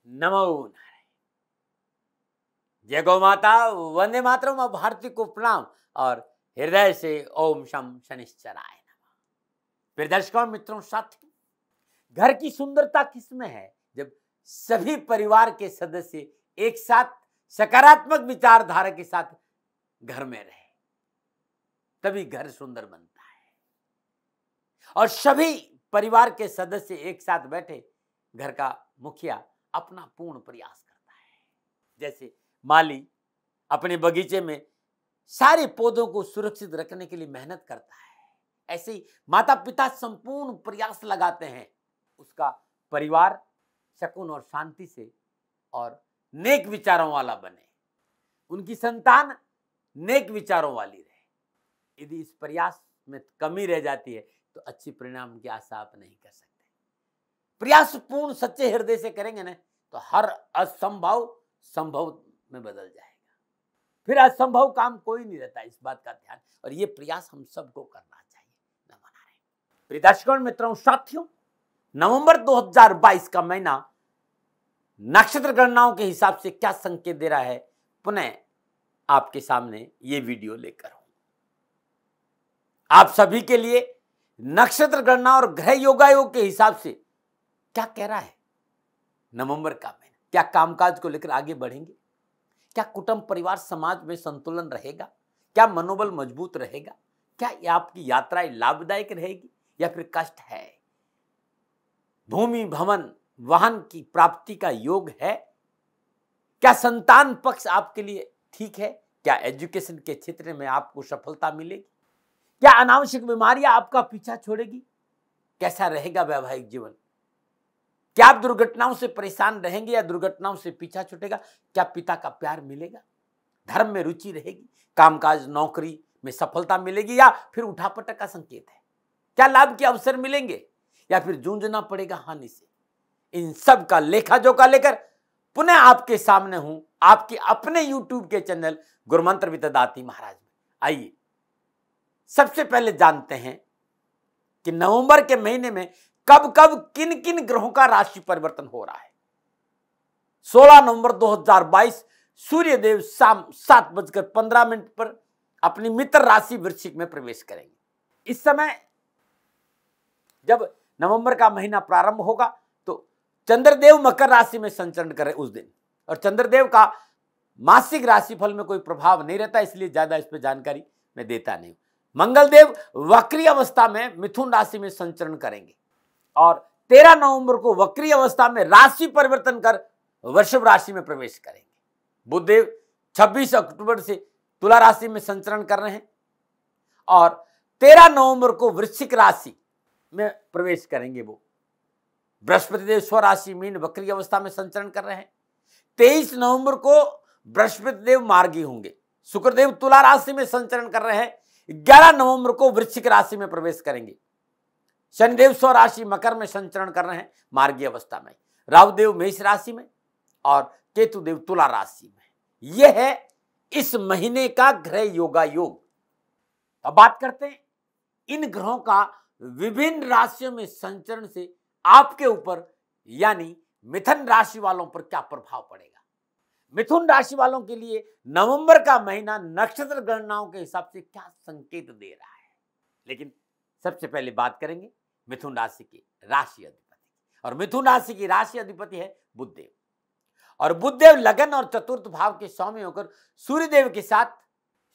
नमो नारायण। जय गौ माता, वंदे मातरम। अब भारती को प्रणाम और हृदय से ओम शम शनिश्चराय नमः। प्रिय दर्शकों, मित्रों, साथियों, घर की सुंदरता किसमें है? जब सभी परिवार के सदस्य एक साथ सकारात्मक विचारधारा के साथ घर में रहे, तभी घर सुंदर बनता है। और सभी परिवार के सदस्य एक साथ बैठे घर का मुखिया अपना पूर्ण प्रयास करता है। जैसे माली अपने बगीचे में सारे पौधों को सुरक्षित रखने के लिए मेहनत करता है, ऐसे ही माता पिता संपूर्ण प्रयास लगाते हैं उसका परिवार सुकून और शांति से और नेक विचारों वाला बने, उनकी संतान नेक विचारों वाली रहे। यदि इस प्रयास में कमी रह जाती है तो अच्छी परिणाम की आशा आप नहीं कर सकते। प्रयास पूर्ण सच्चे हृदय से करेंगे ना तो हर असंभव संभव में बदल जाएगा। फिर असंभव काम कोई नहीं रहता, इस बात का ध्यान, और ये प्रयास हम सबको करना चाहिए। नमो नारायण। प्रिय दर्शकों, मित्रों, साथियों, नवंबर 2022 का महीना नक्षत्र गणनाओं के हिसाब से क्या संकेत दे रहा है, पुनः आपके सामने ये वीडियो लेकर हूं। आप सभी के लिए नक्षत्र गणना और ग्रह योगायोग के हिसाब से क्या कह रहा है नवंबर का महीना? क्या कामकाज को लेकर आगे बढ़ेंगे? क्या कुटुंब परिवार समाज में संतुलन रहेगा? क्या मनोबल मजबूत रहेगा? क्या आपकी यात्राएं लाभदायक रहेगी या फिर कष्ट है? भूमि भवन वाहन की प्राप्ति का योग है? क्या संतान पक्ष आपके लिए ठीक है? क्या एजुकेशन के क्षेत्र में आपको सफलता मिलेगी? क्या अनावश्यक बीमारियां आपका पीछा छोड़ेगी? कैसा रहेगा वैवाहिक जीवन? क्या आप दुर्घटनाओं से परेशान रहेंगे या दुर्घटनाओं से पीछा छूटेगा? क्या पिता का प्यार मिलेगा? धर्म में रुचि रहेगी? कामकाज नौकरी में सफलता मिलेगी या फिर उठापटक का संकेत है? क्या लाभ के अवसर मिलेंगे या फिर जूझना पड़ेगा हानि से? इन सब का लेखा जोखा लेकर पुनः आपके सामने हूं, आपके अपने यूट्यूब के चैनल गुरुमंत्र विद दाती महाराज में। आइए सबसे पहले जानते हैं कि नवंबर के महीने में कब कब किन किन ग्रहों का राशि परिवर्तन हो रहा है। 16 नवंबर 2022 सूर्यदेव शाम 7:15 पर अपनी मित्र राशि वृश्चिक में प्रवेश करेंगे। इस समय जब नवंबर का महीना प्रारंभ होगा तो चंद्रदेव मकर राशि में संचरण करें उस दिन, और चंद्रदेव का मासिक राशिफल में कोई प्रभाव नहीं रहता, इसलिए ज्यादा इस पर जानकारी मैं देता नहीं। मंगलदेव वक्री अवस्था में मिथुन राशि में संचरण करेंगे और 13 नवंबर को वक्री अवस्था में राशि परिवर्तन कर वृषभ राशि में प्रवेश करेंगे। बुधदेव 26 अक्टूबर से तुला राशि में संचरण कर रहे हैं और 13 नवंबर को वृश्चिक राशि में प्रवेश करेंगे। वो बृहस्पति देव स्वराशि मीन वक्री अवस्था में संचरण कर रहे हैं। 23 नवंबर को बृहस्पति देव मार्गी होंगे। शुक्रदेव तुला राशि में संचरण कर रहे हैं। 11 नवंबर को वृश्चिक राशि में प्रवेश करेंगे। शनिदेव स्वराशि मकर में संचरण कर रहे हैं मार्गी अवस्था में। राहुदेव मेष राशि में और केतुदेव तुला राशि में। यह है इस महीने का ग्रह योगा योग। अब बात करते हैं इन ग्रहों का विभिन्न राशियों में संचरण से आपके ऊपर यानी मिथुन राशि वालों पर क्या प्रभाव पड़ेगा। मिथुन राशि वालों के लिए नवंबर का महीना नक्षत्र गणनाओं के हिसाब से क्या संकेत दे रहा है। लेकिन सबसे पहले बात करेंगे मिथुन राशि की राशि अधिपति, और मिथुन राशि की राशि अधिपति है बुधदेव, और बुधदेव लगन और चतुर्थ भाव के स्वामी होकर सूर्यदेव के साथ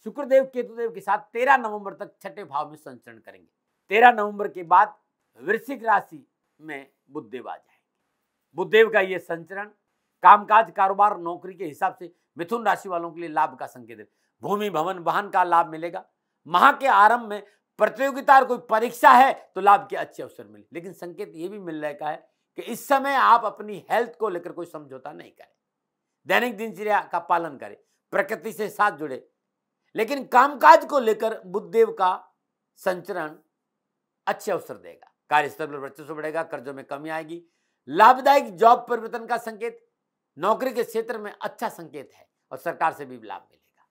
शुक्रदेव केतुदेव के साथ 13 नवंबर तक छठे भाव में संचरण करेंगे। 13 नवंबर के बाद वृश्चिक राशि में बुधदेव आ जाएंगे। बुधदेव का यह संचरण कामकाज कारोबार नौकरी के हिसाब से मिथुन राशि वालों के लिए लाभ का संकेत है। भूमि भवन वाहन का लाभ मिलेगा। माह के आरंभ में प्रतियोगिता और कोई परीक्षा है तो लाभ के अच्छे अवसर मिले। लेकिन संकेत यह भी मिल रहा है कि इस समय आप अपनी हेल्थ को लेकर कोई समझौता नहीं करें, दैनिक दिनचर्या का पालन करें, प्रकृति से साथ जुड़े। लेकिन कामकाज को लेकर बुधदेव का संचरण अच्छे अवसर देगा। कार्यस्थल पर वर्चस्व बढ़ेगा, कर्जों में कमी आएगी। लाभदायक जॉब परिवर्तन का संकेत, नौकरी के क्षेत्र में अच्छा संकेत है और सरकार से भी लाभ मिलेगा।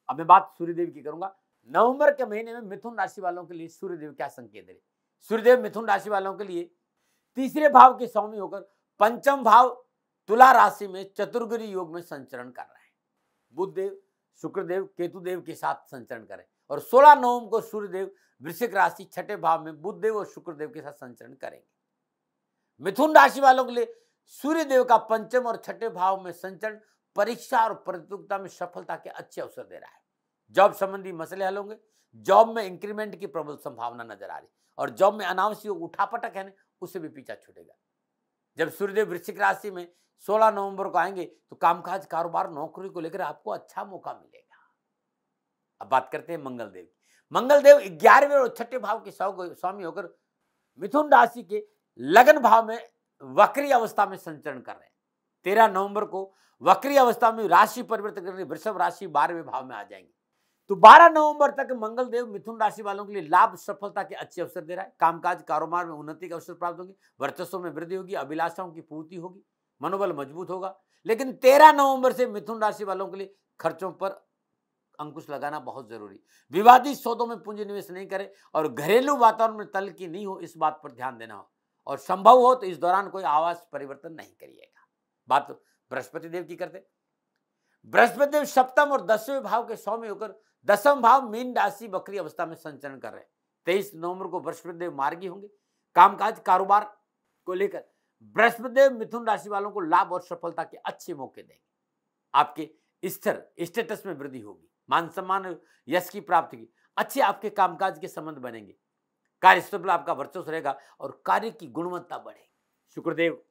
अब मैं बात सूर्यदेव की करूंगा। नवंबर के महीने में मिथुन राशि वालों के लिए सूर्यदेव क्या संकेत दे रहे। सूर्यदेव मिथुन राशि वालों के लिए तीसरे भाव के स्वामी होकर पंचम भाव तुला राशि में चतुर्ग्रह योग में संचरण कर रहे हैं। बुध देव, शुक्रदेव, केतुदेव के साथ संचरण करें और 16 नवंबर को सूर्यदेव वृश्चिक राशि छठे भाव में बुध देव और शुक्रदेव के साथ संचरण करेंगे। मिथुन राशि वालों के लिए सूर्यदेव का पंचम और छठे भाव में संचरण परीक्षा और प्रतियोगिता में सफलता के अच्छे अवसर दे रहा है। जॉब संबंधी मसले हल होंगे, जॉब में इंक्रीमेंट की प्रबल संभावना नजर आ रही और जॉब में अनावश्यक उठापटक है उससे भी पीछा छूटेगा। जब सूर्यदेव वृश्चिक राशि में 16 नवंबर को आएंगे तो कामकाज, कारोबार, नौकरी को लेकर आपको अच्छा मौका मिलेगा। अब बात करते हैं मंगलदेव की। मंगलदेव 11वें और छठे भाव के स्वामी होकर मिथुन राशि के लगन भाव में वक्री अवस्था में संचरण कर रहे हैं। 13 नवंबर को वक्री अवस्था में राशि परिवर्तन करके वृषभ राशि 12वें भाव में आ जाएंगे। तो 12 नवंबर तक मंगलदेव मिथुन राशि वालों के लिए लाभ, सफलता के अच्छे अवसर दे रहा है। कामकाज, कारोबार में उन्नति के अवसर प्राप्त होंगे, वर्चस्व में वृद्धि होगी, अभिलाषाओं की पूर्ति होगी, मनोबल मजबूत होगा। लेकिन 13 नवंबर से मिथुन राशि वालों के लिए खर्चों पर अंकुश लगाना बहुत जरूरी। विवादित सौदों में पूंजी निवेश नहीं करें और घरेलू वातावरण में तल की नहीं हो, इस बात पर ध्यान देना हो और संभव हो तो इस दौरान कोई आवास परिवर्तन नहीं करिएगा। बात बृहस्पति देव की करते। बृहस्पति देव सप्तम और 10वें भाव के स्वामी होकर 10वां भाव मीन राशि वक्री अवस्था में संचरण कर रहे हैं। 23 नवंबर को बृहस्पति देव मार्गी होंगे। कामकाज, कारोबार को लेकर बृहस्पति देव मिथुन राशि वालों को लाभ और सफलता के अच्छे मौके देंगे। आपके स्थिर स्टेटस में वृद्धि होगी, मान सम्मान, यश की प्राप्ति की, अच्छे आपके कामकाज के संबंध बनेंगे, कार्यस्थल पर आपका वर्चस्व रहेगा और कार्य की गुणवत्ता बढ़ेगी। शुक्रदेव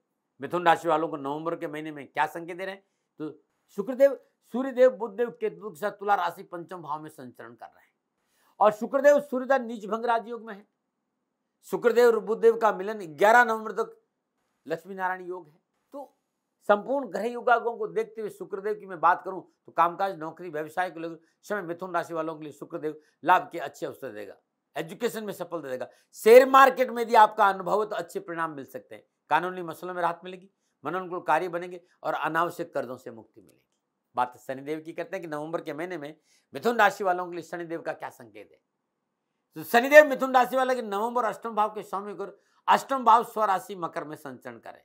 मिथुन राशि वालों को नवंबर के महीने में क्या संकेत दे रहे हैं? तो शुक्रदेव सूर्यदेव, बुधदेव, केतु के साथ तुला राशि पंचम भाव में संचरण कर रहे हैं और शुक्रदेव सूर्यदेव नीच भंग राजयोग में है। शुक्रदेव और बुधदेव का मिलन 11 नवंबर तक लक्ष्मी नारायण योग है। तो संपूर्ण ग्रह युगागों को देखते हुए शुक्रदेव की मैं बात करूं तो कामकाज, नौकरी, व्यवसाय को लेकर समय मिथुन राशि वालों के लिए शुक्रदेव लाभ के अच्छे अवसर देगा। एजुकेशन में सफलता देगा। शेयर मार्केट में यदि आपका अनुभव है तो अच्छे परिणाम मिल सकते हैं। कानूनी मसलों में राहत मिलेगी, मनोनुकूल कार्य बनेंगे और अनावश्यक कर्जों से मुक्ति मिलेगी। बात शनिदेव की करते हैं कि नवंबर के महीने में मिथुन राशि वालों के लिए शनिदेव का क्या संकेत है? तो शनिदेव मिथुन राशि वाले के नवंबर अष्टम भाव के स्वामी को अष्टम भाव स्वराशि मकर में संचरण करें।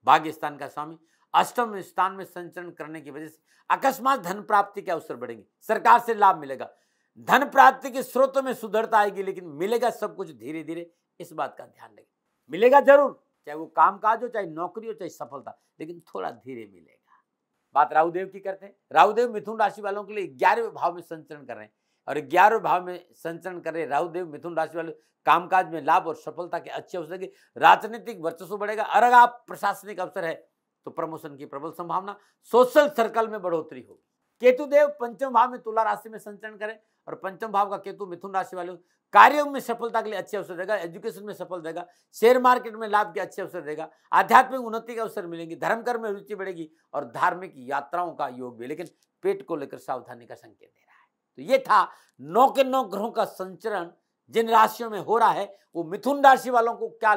भाग्य स्थान का स्वामी अष्टम स्थान में संचरण करने की वजह से अकस्मात धन प्राप्ति के अवसर बढ़ेंगे, सरकार से लाभ मिलेगा, धन प्राप्ति के स्रोतों में सुधरता आएगी, लेकिन मिलेगा सब कुछ धीरे धीरे, इस बात का ध्यान रखें। मिलेगा जरूर, चाहे वो कामकाज हो, चाहे नौकरी हो, चाहे सफलता, लेकिन थोड़ा धीरे मिलेगा। बात राहुदेव की करते हैं। राहुदेव मिथुन राशि वालों के लिए 11वें भाव में संचरण कर रहे हैं और 11वें भाव में संचरण कर रहे राहुदेव मिथुन राशि वाले कामकाज में लाभ और सफलता के अच्छे अवसर के, राजनीतिक वर्चस्व बढ़ेगा। अगर आप प्रशासनिक अवसर है तो प्रमोशन की प्रबल संभावना, सोशल सर्कल में बढ़ोतरी होगी। केतुदेव पंचम भाव में तुला राशि में संचरण करें और पंचम भाव का केतु मिथुन राशि वाले कार्यों में सफलता के लिए अच्छे अवसर देगा, एजुकेशन में सफल देगा, शेयर मार्केट में लाभ के अच्छे अवसर देगा, आध्यात्मिक उन्नति के अवसर मिलेंगे, धर्म कर्म में रुचि बढ़ेगी और धार्मिक यात्राओं का योग भी, लेकिन पेट को लेकर सावधानी का संकेत दे रहा है। तो ये था 9 के 9 ग्रहों का संचरण जिन राशियों में हो रहा है, वो मिथुन राशि वालों को क्या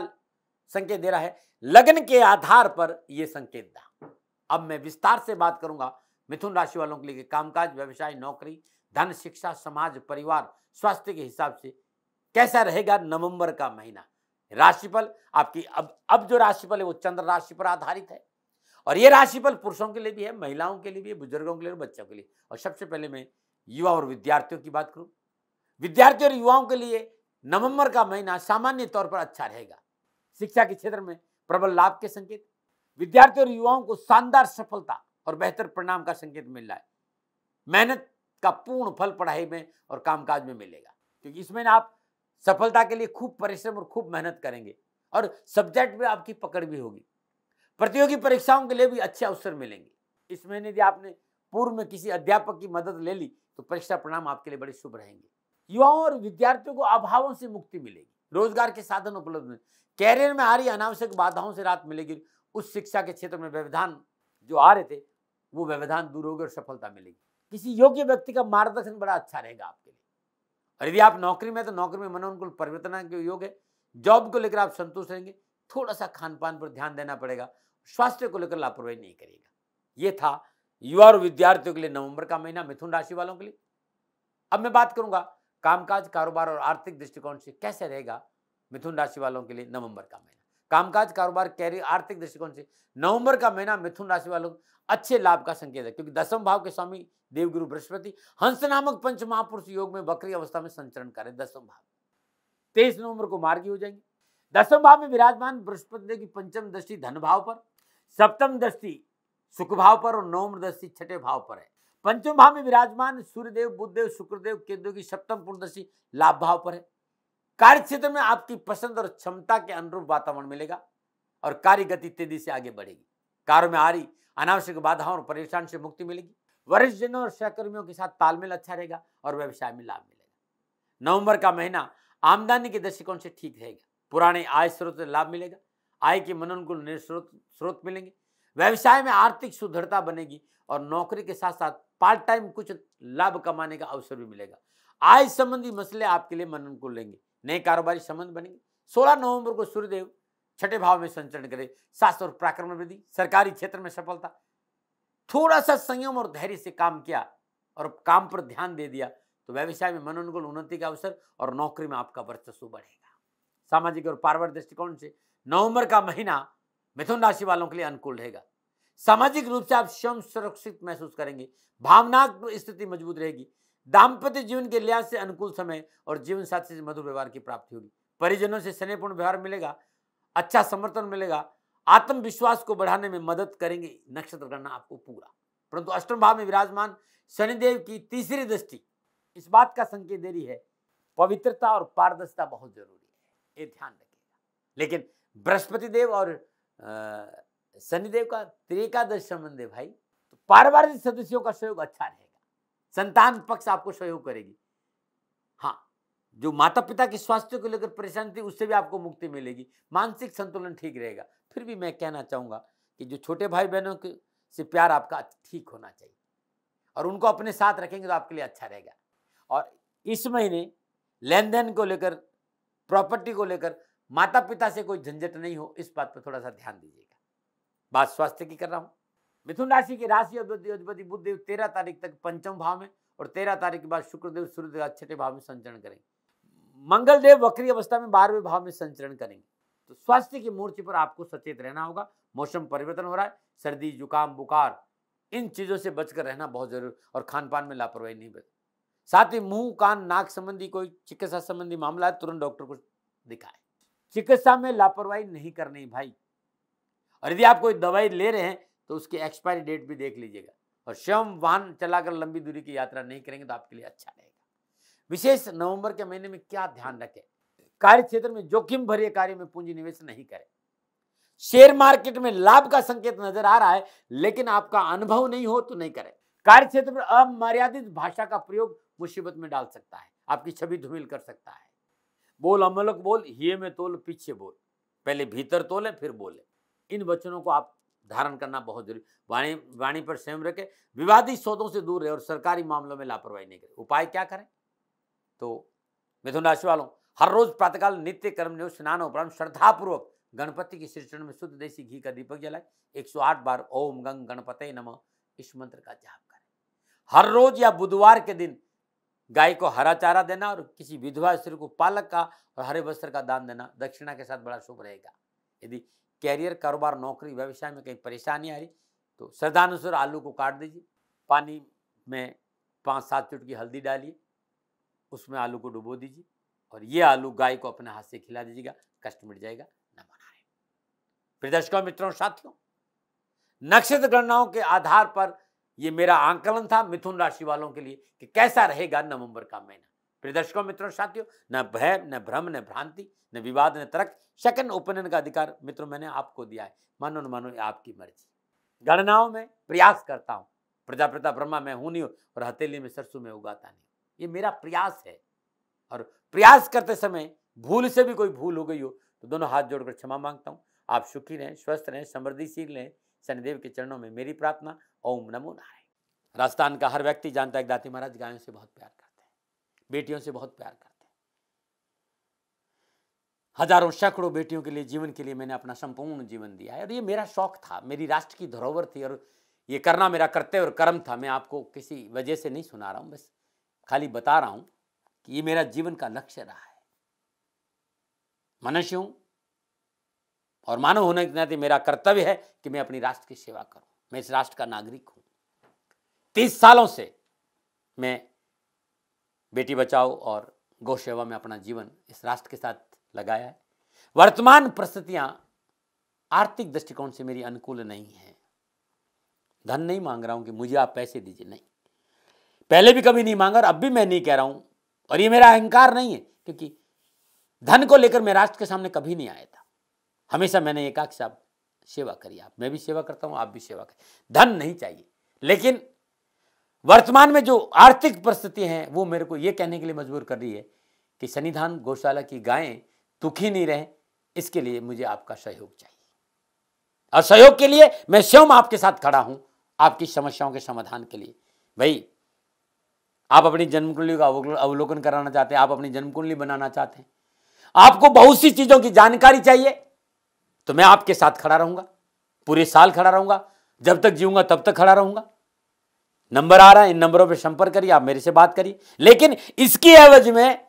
संकेत दे रहा है, लगन के आधार पर यह संकेत था। अब मैं विस्तार से बात करूंगा मिथुन राशि वालों के लिए कामकाज, व्यवसाय, नौकरी, धन, शिक्षा, समाज, परिवार, स्वास्थ्य के हिसाब से कैसा रहेगा नवंबर का महीना। राशिफल आपकी अब जो राशिफल है वो चंद्र राशि पर आधारित है और ये राशिफल पुरुषों के लिए भी है, महिलाओं के लिए भी है, बुजुर्गों के लिए और बच्चों के लिए। और सबसे पहले मैं युवा और विद्यार्थियों की बात करूं। विद्यार्थियों और युवाओं के लिए नवंबर का महीना सामान्य तौर पर अच्छा रहेगा। शिक्षा के क्षेत्र में प्रबल लाभ के संकेत, विद्यार्थियों और युवाओं को शानदार सफलता और बेहतर परिणाम का संकेत मिल रहा है। मेहनत का पूर्ण फल पढ़ाई में और कामकाज में मिलेगा, क्योंकि इसमें आप सफलता के लिए खूब परिश्रम और खूब मेहनत करेंगे और सब्जेक्ट में आपकी पकड़ भी होगी। प्रतियोगी परीक्षाओं के लिए भी अच्छे अवसर मिलेंगे। इस महीने यदि आपने पूर्व में किसी अध्यापक की मदद ले ली तो परीक्षा परिणाम आपके लिए बड़े शुभ रहेंगे। युवाओं और विद्यार्थियों को अभावों से मुक्ति मिलेगी, रोजगार के साधन उपलब्ध हैं, कैरियर में आ रही अनावश्यक बाधाओं से राहत मिलेगी। उस शिक्षा के क्षेत्र में व्यवधान जो आ रहे थे वो व्यवधान दूर होगी और सफलता मिलेगी। किसी योग्य व्यक्ति का मार्गदर्शन बड़ा अच्छा रहेगा आपके लिए। और यदि आप नौकरी में तो नौकरी में मनोनुकूल परिवर्तन के योग है। जॉब को लेकर आप संतुष्ट रहेंगे, थोड़ा सा खान पान पर ध्यान देना पड़ेगा, स्वास्थ्य को लेकर लापरवाही नहीं करिएगा। ये था युवा और विद्यार्थियों के लिए नवंबर का महीना मिथुन राशि वालों के लिए। अब मैं बात करूंगा कामकाज, कारोबार और आर्थिक दृष्टिकोण से कैसे रहेगा मिथुन राशि वालों के लिए नवंबर का महीना। कामकाज, कारोबार, कैरियर, आर्थिक दृष्टिकोण से नवंबर का महीना मिथुन राशि वालों को अच्छे लाभ का संकेत है, क्योंकि दसम भाव के स्वामी देवगुरु बृहस्पति हंस नामक पंच महापुरुष योग में वक्री अवस्था में संचरण करें। दसम भाव 23 नवंबर को मार्गी हो जाएंगे। दसम भाव में विराजमान बृहस्पति देव की पंचम दृष्टि धन भाव पर, सप्तम दृष्टि सुख भाव पर और नवम दृष्टि छठे भाव पर है। पंचम भाव में विराजमान सूर्यदेव, बुधदेव, शुक्रदेव, केतु की सप्तम पूर्ण दृष्टि लाभ भाव पर है। कार्य क्षेत्र में आपकी पसंद और क्षमता के अनुरूप वातावरण मिलेगा और कार्य गति तेजी से आगे बढ़ेगी। कार्य में आ रही अनावश्यक बाधाओं और परेशान से मुक्ति मिलेगी। वरिष्ठ जनों और सहकर्मियों के साथ तालमेल अच्छा रहेगा और व्यवसाय में लाभ मिलेगा। नवंबर का महीना आमदनी के दृष्टिकोण से ठीक रहेगा। पुराने आय स्रोत से लाभ मिलेगा। आय के मनोनुकूल स्रोत मिलेंगे। व्यवसाय में आर्थिक सुदृढ़ता बनेगी और नौकरी के साथ साथ पार्ट टाइम कुछ लाभ कमाने का अवसर भी मिलेगा। आय संबंधी मसले आपके लिए मन अनुकूल लेंगे। नए कारोबारी संबंध बनेंगे। 16 नवंबर को सूर्यदेव छठे भाव में संचरण करे। साहस और पराक्रम में वृद्धि, सरकारी क्षेत्र में सफलता। थोड़ा सा संयम और धैर्य से काम किया और काम पर ध्यान दे दिया तो व्यवसाय में मन अनुकूल उन्नति का अवसर और नौकरी में आपका वर्चस्व बढ़ेगा। सामाजिक और पारिवारिक दृष्टिकोण से नवंबर का महीना मिथुन राशि वालों के लिए अनुकूल रहेगा। सामाजिक रूप से आप स्वयं सुरक्षित महसूस करेंगे। भावनात्मक स्थिति मजबूत रहेगी। दाम्पत्य जीवन के लिहाज से अनुकूल समय और जीवन साथी से मधुर व्यवहार की प्राप्ति होगी। परिजनों से स्नेहपूर्ण व्यवहार मिलेगा। अच्छा समर्थन मिलेगा। आत्मविश्वास को बढ़ाने में मदद करेंगे नक्षत्र गणना आपको पूरा। परंतु अष्टम भाव में विराजमान शनिदेव की तीसरी दृष्टि इस बात का संकेत दे रही है पवित्रता और पारदर्शिता बहुत जरूरी है, ये ध्यान रखिएगा। लेकिन बृहस्पति देव और शनिदेव का त्रिकादश संबंध है भाई, तो पारिवारिक सदस्यों का सहयोग अच्छा रहेगा। संतान पक्ष आपको सहयोग करेगी। हाँ, जो माता पिता के स्वास्थ्य को लेकर परेशानी थी उससे भी आपको मुक्ति मिलेगी। मानसिक संतुलन ठीक रहेगा। फिर भी मैं कहना चाहूंगा कि जो छोटे भाई बहनों के से प्यार आपका ठीक होना चाहिए और उनको अपने साथ रखेंगे तो आपके लिए अच्छा रहेगा। और इस महीने लेन देन को लेकर, प्रॉपर्टी को लेकर माता पिता से कोई झंझट नहीं हो, इस बात पर थोड़ा सा ध्यान दीजिएगा। बात स्वास्थ्य की कर रहा हूं। मिथुन राशि की राशि अधिपति बुधदेव 13 तारीख तक पंचम भाव में और 13 तारीख के बाद शुक्रदेव सूर्यदेव छठे भाव में संचरण करेंगे। मंगल देव वक्री अवस्था में 12वें भाव में संचरण करेंगे। तो स्वास्थ्य के मोर्चे पर आपको सचेत रहना होगा। मौसम परिवर्तन हो रहा है, सर्दी, जुकाम, बुखार, इन चीजों से बचकर रहना बहुत जरूरी और खान पान में लापरवाही नहीं बरतें। साथ ही मुंह, कान, नाक संबंधी कोई चिकित्सा संबंधी मामला है तुरंत डॉक्टर को दिखाएं। चिकित्सा में लापरवाही नहीं करनी भाई। और यदि आप कोई दवाई ले रहे हैं तो उसकी एक्सपायरी डेट भी देख लीजिएगा। और स्वयं वाहन चलाकर लंबी दूरी की यात्रा नहीं करेंगे तो आपके लिए अच्छा रहेगा। विशेष नवंबर के महीने में क्या ध्यान रखें? कार्य क्षेत्र में जोखिम भरे कार्य में पूंजी निवेश नहीं करें। शेयर मार्केट में लाभ का संकेत नजर आ रहा है लेकिन आपका अनुभव नहीं हो तो नहीं करें। कार्य क्षेत्र में अमर्यादित भाषा का प्रयोग मुसीबत में डाल सकता है, आपकी छवि धूमिल कर सकता है। बोल अमलक बोल, हिये में तोल पीछे बोल, पहले भीतर तोले फिर बोले। इन वचनों को आप धारण करना बहुत जरूरी। वाणी पर संयम रखें। विवादी सौदों से दूर रहे और सरकारी मामलों में लापरवाही नहीं करें। उपाय क्या करें? तो मिथुन राशि वालों, हर रोज प्रातःकाल नित्य कर्म स्नान उपरांत श्रद्धापूर्वक गणपति की श्री चरण में शुद्ध देसी घी का दीपक जलाए। 108 बार ओम गंग गणपते नमः इस मंत्र का जाप करें। हर रोज या बुधवार के दिन गाय को हरा चारा देना और किसी विधवा स्त्री को पालक का और हरे वस्त्र का दान देना दक्षिणा के साथ बड़ा शुभ रहेगा। यदि कैरियर, कारोबार, नौकरी, व्यवसाय में कहीं परेशानी आ रही तो श्रद्धानुसार आलू को काट दीजिए। पानी में 5-7 चुटकी हल्दी डालिए, उसमें आलू को डुबो दीजिए और ये आलू गाय को अपने हाथ से खिला दीजिएगा। कष्ट मिट जाएगा। न बनाए। प्रिय दर्शकों, मित्रों, साथियों, नक्षत्र गणनाओं के आधार पर ये मेरा आंकलन था मिथुन राशि वालों के लिए कि कैसा रहेगा नवंबर का महीना। प्रिय दर्शकों, मित्रों, साथियों, न भय, न भ्रम, न भ्रांति, न विवाद, न तर्क, सेकंड ओपिनियन का अधिकार मित्रों मैंने आपको दिया है। मानो न मानो, आपकी मर्जी। गणनाओं में प्रयास करता हूं। प्रजापिता ब्रह्मा मैं हूं नहीं और हथेली में सरसों में उगाता नहीं। ये मेरा प्रयास है और प्रयास करते समय भूल से भी कोई भूल हो गई हो तो दोनों हाथ जोड़कर क्षमा मांगता हूं। आप सुखी रहें, स्वस्थ रहें, समृद्धिशील रहें। शनिदेव के चरणों में मेरी प्रार्थना। ओम नमो नारायण। राजस्थान का हर व्यक्ति जानता है कि दाती महाराज गायों से बहुत प्यार करते हैं, बेटियों से बहुत प्यार करते हैं। हजारों सैकड़ों बेटियों के लिए, जीवन के लिए मैंने अपना संपूर्ण जीवन दिया है और ये मेरा शौक था, मेरी राष्ट्र की धरोहर थी और ये करना मेरा कर्तव्य और कर्म था। मैं आपको किसी वजह से नहीं सुना रहा हूं, बस खाली बता रहा हूं कि ये मेरा जीवन का लक्ष्य रहा है। मनुष्य हूं और मानव होने के नाते मेरा कर्तव्य है कि मैं अपनी राष्ट्र की सेवा करूं। मैं इस राष्ट्र का नागरिक हूं। 30 सालों से मैं बेटी बचाओ और गौ सेवा में अपना जीवन इस राष्ट्र के साथ लगाया है। वर्तमान परिस्थितियां आर्थिक दृष्टिकोण से मेरी अनुकूल नहीं है। धन नहीं मांग रहा हूं कि मुझे आप पैसे दीजिए, नहीं, पहले भी कभी नहीं मांगा और अब भी मैं नहीं कह रहा हूं। और ये मेरा अहंकार नहीं है, क्योंकि धन को लेकर मैं राष्ट्र के सामने कभी नहीं आया था। हमेशा मैंने ये कहा कि साहब सेवा करिए, आप, मैं भी सेवा करता हूं, आप भी सेवा करिए, धन नहीं चाहिए। लेकिन वर्तमान में जो आर्थिक परिस्थिति हैं वो मेरे को ये कहने के लिए मजबूर कर रही है कि सन्निधान गौशाला की गायें दुखी नहीं रहे, इसके लिए मुझे आपका सहयोग चाहिए। और सहयोग के लिए मैं स्वयं आपके साथ खड़ा हूं, आपकी समस्याओं के समाधान के लिए। भाई, आप अपनी जन्म कुंडली का अवलोकन कराना चाहते हैं, आप अपनी जन्म कुंडली बनाना चाहते हैं, आपको बहुत सी चीजों की जानकारी चाहिए, तो मैं आपके साथ खड़ा रहूंगा, पूरे साल खड़ा रहूंगा, जब तक जीऊंगा तब तक खड़ा रहूंगा। नंबर आ रहा है, इन नंबरों पे संपर्क करिए, आप मेरे से बात करिए, लेकिन इसकी एवज में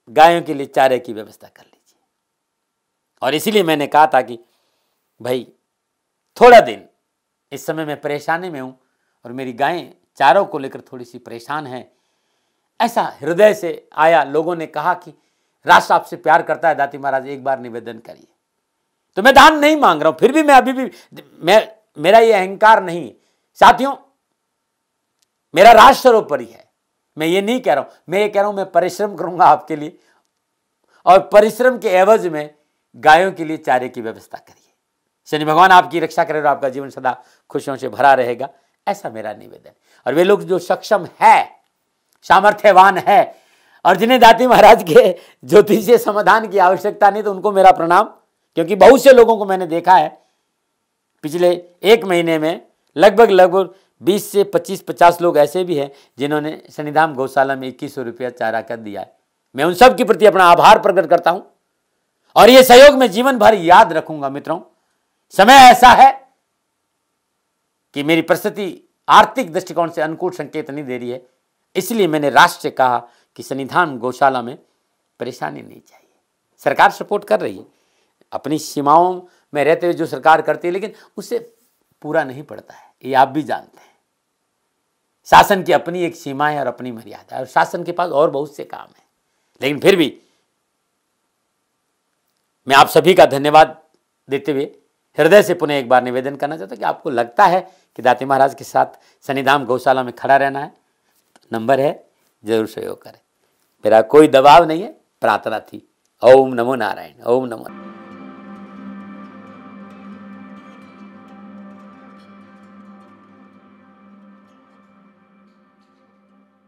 गायों के लिए चारे की व्यवस्था कर लीजिए। और इसीलिए मैंने कहा था कि भाई थोड़ा दिन, इस समय मैं परेशानी में हूं और मेरी गायें चारों को लेकर थोड़ी सी परेशान हैं। ऐसा हृदय से आया, लोगों ने कहा कि राष्ट्र आपसे प्यार करता है दाती महाराज, एक बार निवेदन करिए। तो मैं दान नहीं मांग रहा हूं, फिर भी मैं अभी भी, मेरा ये अहंकार नहीं है साथियों, मेरा राष्ट्र सर्वोपरि है। मैं ये नहीं कह रहा हूं, मैं ये कह रहा हूं मैं परिश्रम करूंगा आपके लिए, और परिश्रम के एवज में गायों के लिए चारे की व्यवस्था करिए। शनि भगवान आपकी रक्षा करे और आपका जीवन सदा खुशियों से भरा रहेगा, ऐसा मेरा निवेदन। और वे लोग जो सक्षम है, सामर्थ्यवान है, और जिन्हें दाती महाराज के ज्योतिषीय समाधान की आवश्यकता नहीं, तो उनको मेरा प्रणाम। क्योंकि बहुत से लोगों को मैंने देखा है पिछले 1 महीने में, लगभग 20 से 25-50 लोग ऐसे भी हैं जिन्होंने सन्निधान गौशाला में 2100 रुपया चारा कर दिया है। मैं उन सब के प्रति अपना आभार प्रकट करता हूं और ये सहयोग मैं जीवन भर याद रखूंगा। मित्रों, समय ऐसा है कि मेरी परिस्थिति आर्थिक दृष्टिकोण से अनुकूल संकेत नहीं दे रही है, इसलिए मैंने राष्ट्र से कहा कि सन्निधान गौशाला में परेशानी नहीं चाहिए। सरकार सपोर्ट कर रही है, अपनी सीमाओं में रहते हुए जो सरकार करती है, लेकिन उससे पूरा नहीं पड़ता है, ये आप भी जानते हैं। शासन की अपनी एक सीमा है और अपनी मर्यादा है, और शासन के पास और बहुत से काम है। लेकिन फिर भी मैं आप सभी का धन्यवाद देते हुए हृदय से पुनः एक बार निवेदन करना चाहता हूं कि आपको लगता है कि दाती महाराज के साथ सन्निधान गौशाला में खड़ा रहना है, तो नंबर है, जरूर सहयोग करें। मेरा कोई दबाव नहीं है, प्रार्थना थी। ओम नमो नारायण, ओम नमो।